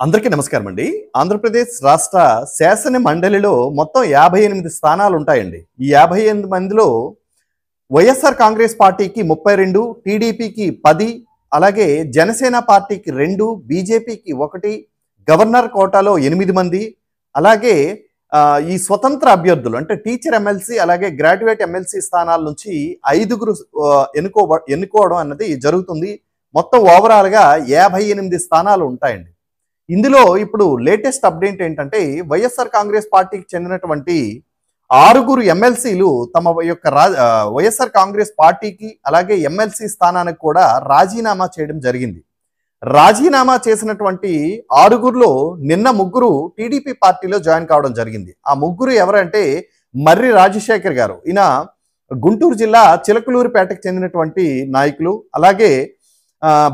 అందరికీ నమస్కారం అండి. ఆంధ్రప్రదేశ్ రాష్ట్ర శాసన మండలిలో మొత్తం 58 స్థానాలు ఉంటాయండి. ఈ 58 మందిలో వైఎస్ఆర్ కాంగ్రెస్ పార్టీకి 32, టీడీపీకి 10, అలాగే జనసేన పార్టీకి 2, బీజేపీకి 1, గవర్నర్ కోటాలో 8 మంది, అలాగే ఈ స్వతంత్ర అభ్యర్థులు అంటే టీచర్ ఎమ్మెల్సీ అలాగే గ్రాడ్యుయేట్ ఎమ్మెల్సీ స్థానాల నుంచి 5గురు ఎన్నుకోవడం అన్నది జరుగుతుంది. మొత్తం ఓవరాల్గా 58 స్థానాలు ఉంటాయండి. ఇందులో ఇప్పుడు లేటెస్ట్ అప్డేట్ ఏంటంటే వైఎస్ఆర్ కాంగ్రెస్ పార్టీకి చెందినటువంటి 6గురు ఎమ్మెల్సీలు తమ యొక్క వైఎస్ఆర్ కాంగ్రెస్ పార్టీకి అలాగే ఎమ్మెల్సీ స్థానానికి కూడా రాజీనామా చేయడం జరిగింది. రాజీనామా చేసినటువంటి 6గురులో నిన్న 3 టీడీపీ పార్టీలో జాయిన్ కావడం జరిగింది. ఆ 3 ఎవరంటే మర్రి రాజశేఖర్ గారు, ఈయన గుంటూరు జిల్లా చిలకలూరిపేటకు చెందినటువంటి నాయకులు, అలాగే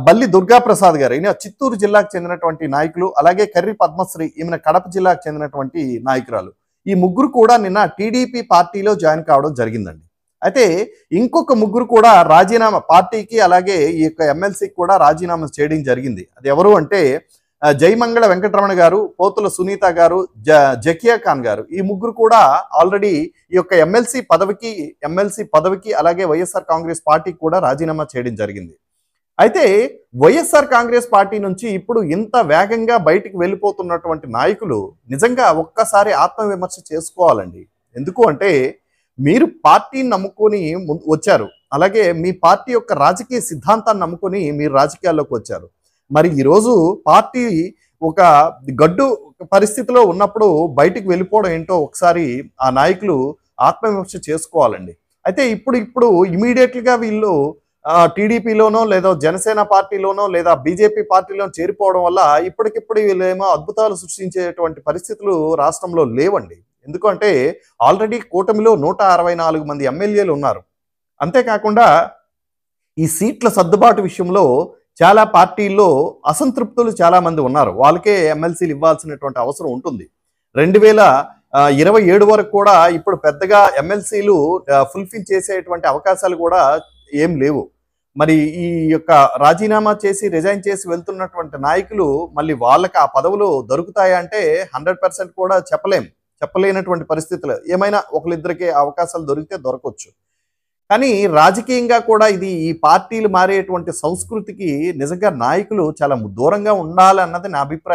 బల్లి దుర్గాప్రసాద్ గారు, ఈయన చిత్తూరు జిల్లాకు చెందినటువంటి నాయకులు, అలాగే కర్రి పద్మశ్రీ, ఈమెన కడప జిల్లాకు చెందినటువంటి నాయకురాలు. ఈ 3 కూడా నిన్న టీడీపీ పార్టీలో జాయిన్ కావడం జరిగిందండి. అయితే ఇంకొక 3 కూడా రాజీనామా పార్టీకి అలాగే ఈ యొక్క ఎమ్మెల్సీకి కూడా రాజీనామా చేయడం జరిగింది. అది ఎవరు అంటే జయమంగళ వెంకటరమణ గారు, పోతుల సునీత గారు, జకియా ఖాన్ గారు. ఈ 3 కూడా ఆల్రెడీ ఈ యొక్క ఎమ్మెల్సీ పదవికి అలాగే వైఎస్ఆర్ కాంగ్రెస్ పార్టీకి కూడా రాజీనామా చేయడం జరిగింది. అయితే వైఎస్ఆర్ కాంగ్రెస్ పార్టీ నుంచి ఇప్పుడు ఇంత వేగంగా బయటికి వెళ్ళిపోతున్నటువంటి నాయకులు నిజంగా ఒక్కసారి ఆత్మవిమర్శ చేసుకోవాలండి. ఎందుకు అంటే మీరు పార్టీని నమ్ముకొని వచ్చారు, అలాగే మీ పార్టీ యొక్క రాజకీయ సిద్ధాంతాన్ని నమ్ముకొని మీరు రాజకీయాల్లోకి వచ్చారు. మరి ఈరోజు పార్టీ ఒక గడ్డు పరిస్థితిలో ఉన్నప్పుడు బయటికి వెళ్ళిపోవడం ఏంటో ఒకసారి ఆ నాయకులు ఆత్మవిమర్శ చేసుకోవాలండి. అయితే ఇప్పుడు ఇమీడియట్గా వీళ్ళు టీడీపీలోనో లేదా జనసేన పార్టీలోనో లేదా బీజేపీ పార్టీలో చేరిపోవడం వల్ల ఇప్పటికిప్పుడు వీళ్ళేమో అద్భుతాలు సృష్టించేటువంటి పరిస్థితులు రాష్ట్రంలో లేవండి. ఎందుకంటే ఆల్రెడీ కూటమిలో 164 మంది ఎమ్మెల్యేలు ఉన్నారు. అంతేకాకుండా ఈ సీట్ల సర్దుబాటు విషయంలో చాలా పార్టీల్లో అసంతృప్తులు చాలా మంది ఉన్నారు. వాళ్ళకే ఎమ్మెల్సీలు ఇవ్వాల్సినటువంటి అవసరం ఉంటుంది. 2027 వరకు కూడా ఇప్పుడు పెద్దగా ఎమ్మెల్సీలు ఫుల్ఫిల్ చేసేటువంటి అవకాశాలు కూడా ఏం లేవు. మరి ఈ యొక్క రాజీనామా చేసి రిజైన్ చేసి వెళ్తున్నటువంటి నాయకులు మళ్ళీ వాళ్ళకి ఆ పదవులు దొరుకుతాయా అంటే 100% కూడా చెప్పలేనటువంటి పరిస్థితులు. ఏమైనా ఒకరిద్దరికి అవకాశాలు దొరికితే దొరకవచ్చు. కానీ రాజకీయంగా కూడా ఈ పార్టీలు మారేటువంటి సంస్కృతికి నిజంగా నాయకులు చాలా దూరంగా ఉండాలన్నది నా అభిప్రాయం.